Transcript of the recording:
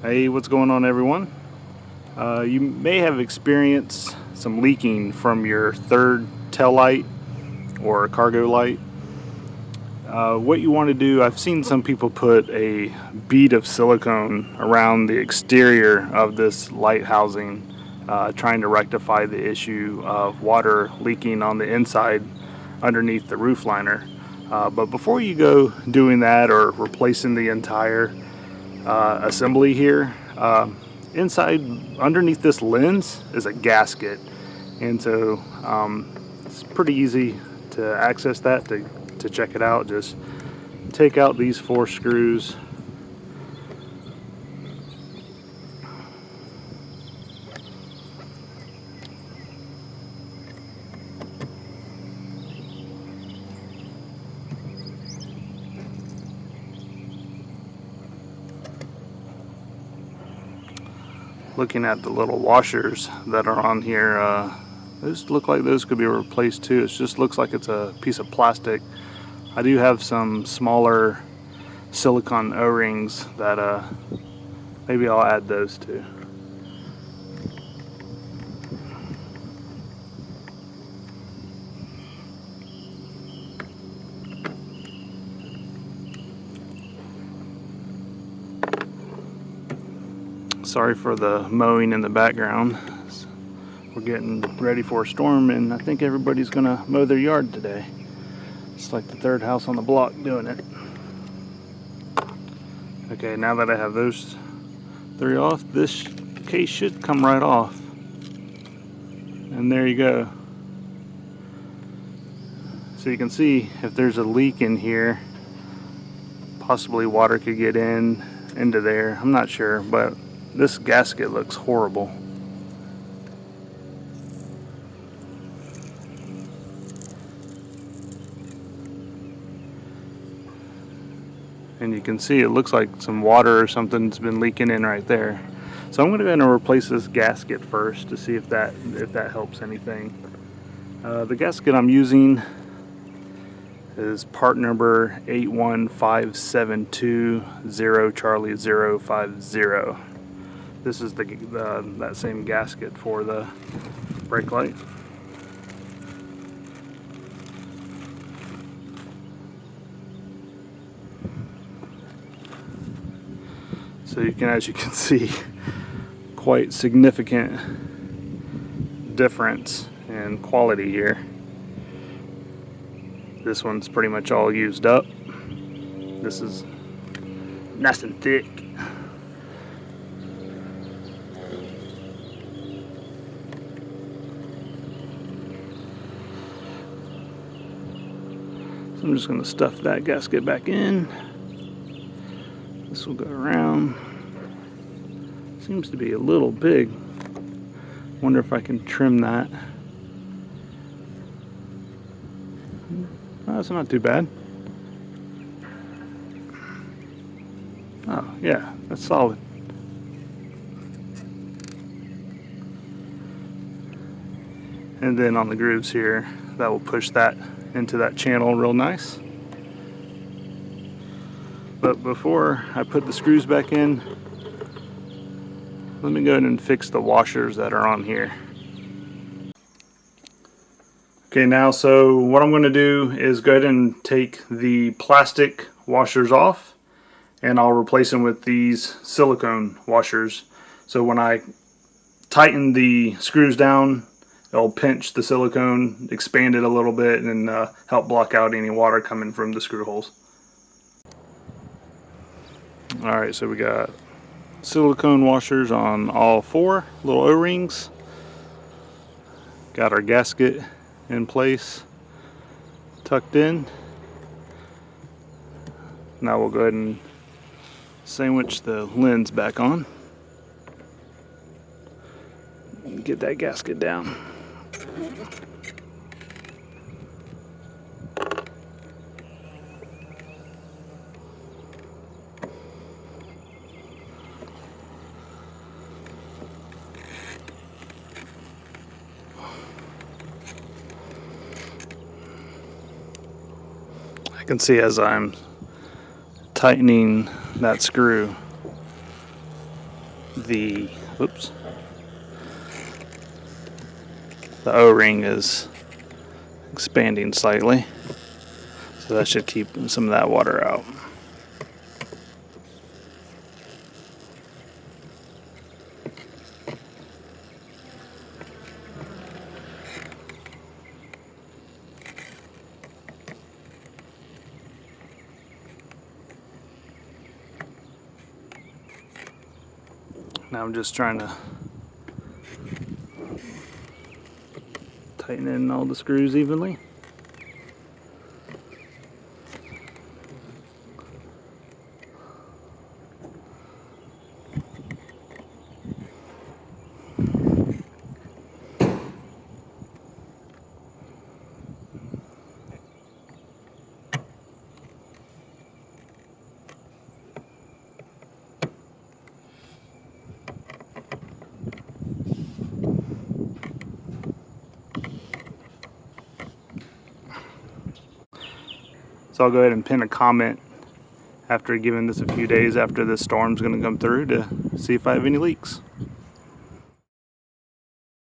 Hey, what's going on, everyone? You may have experienced some leaking from your third tail light or cargo light. What you want to do, I've seen some people put a bead of silicone around the exterior of this light housing, trying to rectify the issue of water leaking on the inside underneath the roof liner. But before you go doing that or replacing the entire assembly here, inside underneath this lens is a gasket, and so it's pretty easy to access that. To check it out, just take out these 4 screws, looking at the little washers that are on here. Those look like those could be replaced too. It just looks like it's a piece of plastic. I do have some smaller silicone O-rings that maybe I'll add those to. Sorry for the mowing in the background. We're getting ready for a storm, and I think everybody's gonna mow their yard today. It's like the third house on the block doing it. Okay, now that I have those 3 off, this case should come right off. And there you go. So you can see if there's a leak in here, possibly water could get into there. I'm not sure, but this gasket looks horrible. And you can see it looks like some water or something's been leaking in right there. So I'm going to go ahead and replace this gasket first to see if that helps anything. The gasket I'm using is part number 815720 Charlie 050. This is that same gasket for the brake light. So as you can see, quite significant difference in quality here. This one's pretty much all used up. This is nice and thick. So I'm just going to stuff that gasket back in. This will go around. Seems to be a little big. Wonder if I can trim that. Oh, that's not too bad. Oh, yeah, that's solid. And then on the grooves here, that will push that into that channel real nice. But before I put the screws back in, let me go ahead and fix the washers that are on here. Okay, now so what I'm going to do is go ahead and take the plastic washers off, and I'll replace them with these silicone washers. So when I tighten the screws down, it'll pinch the silicone, expand it a little bit, and help block out any water coming from the screw holes. Alright, so we got silicone washers on all 4 little O-rings. Got our gasket in place, tucked in. Now we'll go ahead and sandwich the lens back on. Get that gasket down. I can see as I'm tightening that screw, the O-ring is expanding slightly, so that should keep some of that water out. Now I'm just trying to tighten in all the screws evenly. So I'll go ahead and pin a comment after giving this a few days after this storm's going to come through to see if I have any leaks.